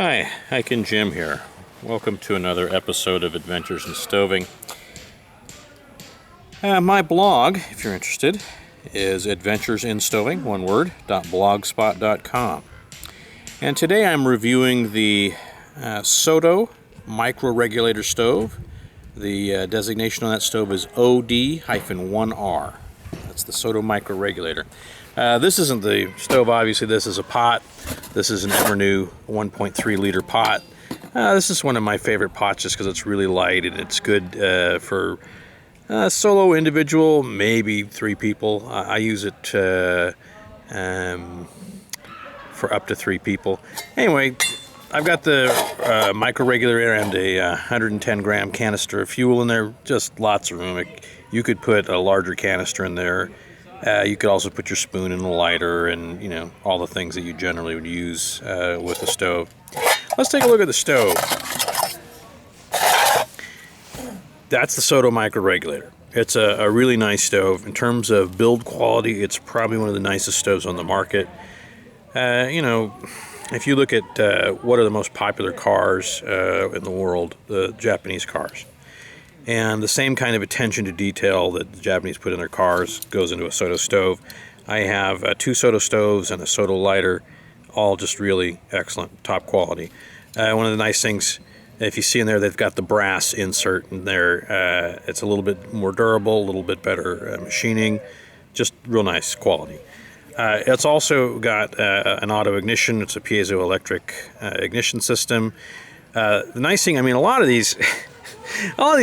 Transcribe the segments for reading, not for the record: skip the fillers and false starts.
Hi, Hikin' Jim here. Welcome to another episode of Adventures in Stoving. My blog, if you're interested, is adventuresinstoving, one word, .blogspot.com. And today I'm reviewing the Soto Microregulator stove. The designation on that stove is OD-1R. That's the Soto Microregulator. This isn't the stove, obviously. This is a pot. This is an ever-new 1.3 liter pot. This is one of my favorite pots just because it's really light and it's good for solo individual, maybe 3 people. I use it for up to 3 people. Anyway, I've got the microregulator and a 110 gram canister of fuel in there. Just lots of room. You could put a larger canister in there. You could also put your spoon in a lighter and, you know, all the things that you generally would use with a stove. Let's take a look at the stove. That's the Soto Microregulator. It's a really nice stove. In terms of build quality, it's probably one of the nicest stoves on the market. You know, if you look at what are the most popular cars in the world, the Japanese cars. And the same kind of attention to detail that the Japanese put in their cars goes into a Soto stove. I have 2 Soto stoves and a Soto lighter, all just really excellent, top quality. One of the nice things, if you see in there, they've got the brass insert in there. It's a little bit more durable, a little bit better machining, just real nice quality. It's also got an auto ignition. It's a piezo electric ignition system. The nice thing, I mean, a lot of these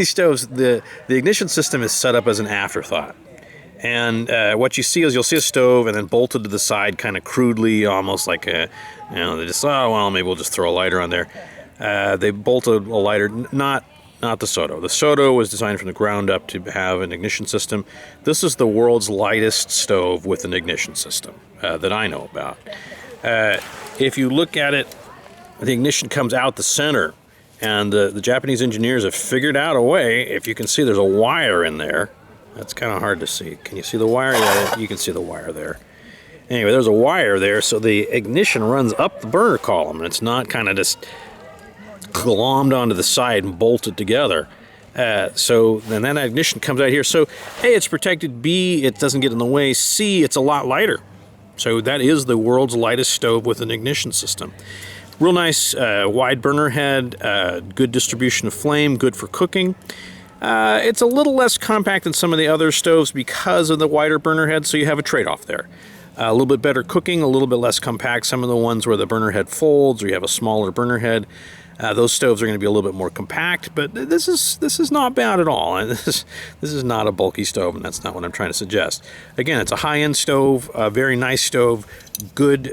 stoves, the ignition system is set up as an afterthought. And what you see is you'll see a stove and then bolted to the side kind of crudely, almost like a, you know, they just, oh, well, maybe we'll just throw a lighter on there. They bolted a lighter, not the Soto. The Soto was designed from the ground up to have an ignition system. This is the world's lightest stove with an ignition system that I know about. If you look at it, the ignition comes out the center. And the Japanese engineers have figured out a way. If you can see, there's a wire in there. That's kind of hard to see. Can you see the wire? Yeah, you can see the wire there. Anyway, there's a wire there, so the ignition runs up the burner column, and it's not kind of just glommed onto the side and bolted together. So then that ignition comes out here. So, A, it's protected. B, it doesn't get in the way. C, it's a lot lighter. So that is the world's lightest stove with an ignition system. Real nice wide burner head, good distribution of flame, good for cooking. It's a little less compact than some of the other stoves because of the wider burner head, so you have a trade-off there. A little bit better cooking, a little bit less compact. Some of the ones where the burner head folds or you have a smaller burner head, those stoves are going to be a little bit more compact, but this is not bad at all. And this is not a bulky stove, and that's not what I'm trying to suggest. Again, it's a high-end stove, a very nice stove, good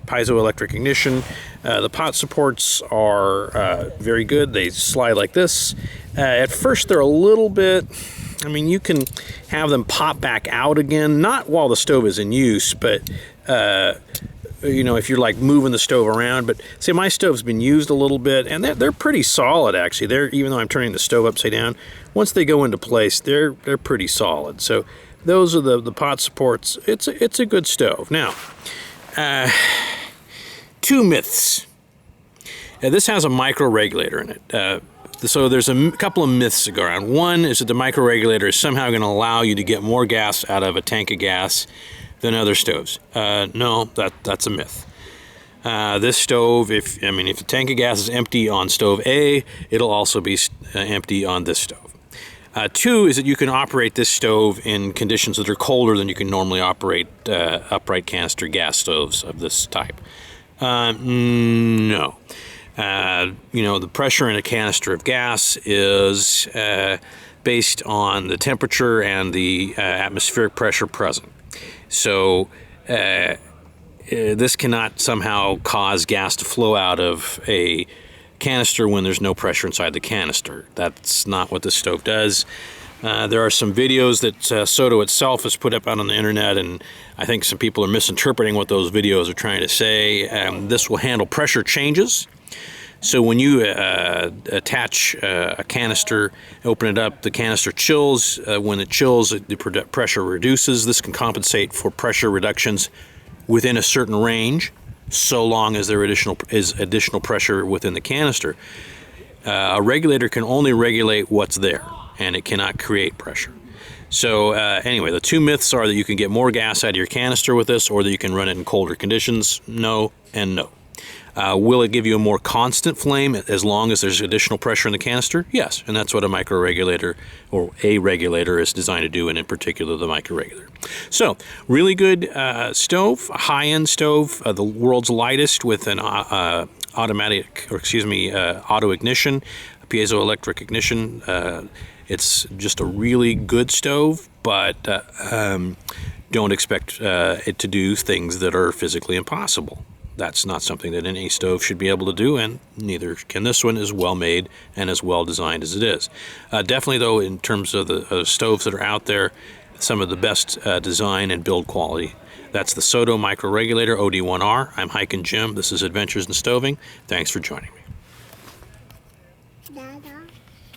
piezo electric ignition. The pot supports are very good. They slide like this. At first, they're a little bit, I mean, you can have them pop back out again, not while the stove is in use, but you know, if you're like moving the stove around. But see, my stove's been used a little bit, and they're pretty solid actually. Even though I'm turning the stove upside down, once they go into place, they're pretty solid. So those are the pot supports. It's a good stove. Now, 2 myths. This has a microregulator in it. So there's a couple of myths that go around. One is that the microregulator is somehow going to allow you to get more gas out of a tank of gas than other stoves. No, that's a myth. This stove, if the tank of gas is empty on stove A, it'll also be empty on this stove. 2 is that you can operate this stove in conditions that are colder than you can normally operate upright canister gas stoves of this type. No. You know, the pressure in a canister of gas is based on the temperature and the atmospheric pressure present. So this cannot somehow cause gas to flow out of a canister when there's no pressure inside the canister. That's not what this stove does. There are some videos that Soto itself has put up out on the internet, and I think some people are misinterpreting what those videos are trying to say. This will handle pressure changes. So when you attach a canister, open it up, the canister chills. When it chills, the pressure reduces. This can compensate for pressure reductions within a certain range. so long as there is additional pressure within the canister. A regulator can only regulate what's there, and it cannot create pressure. So anyway, the two myths are that you can get more gas out of your canister with this, or that you can run it in colder conditions. No and no. Will it give you a more constant flame as long as there's additional pressure in the canister? Yes, and that's what a microregulator or a regulator is designed to do, and in particular the microregulator. So, really good stove, high-end stove, the world's lightest with an auto ignition, a piezoelectric ignition. It's just a really good stove, but don't expect it to do things that are physically impossible. That's not something that any stove should be able to do, and neither can this one, as well made and as well designed as it is. Definitely, though, in terms of the stoves that are out there, some of the best design and build quality. That's the Soto Microregulator OD-1R. I'm Hiking Jim. This is Adventures in Stoving. Thanks for joining me. Dada.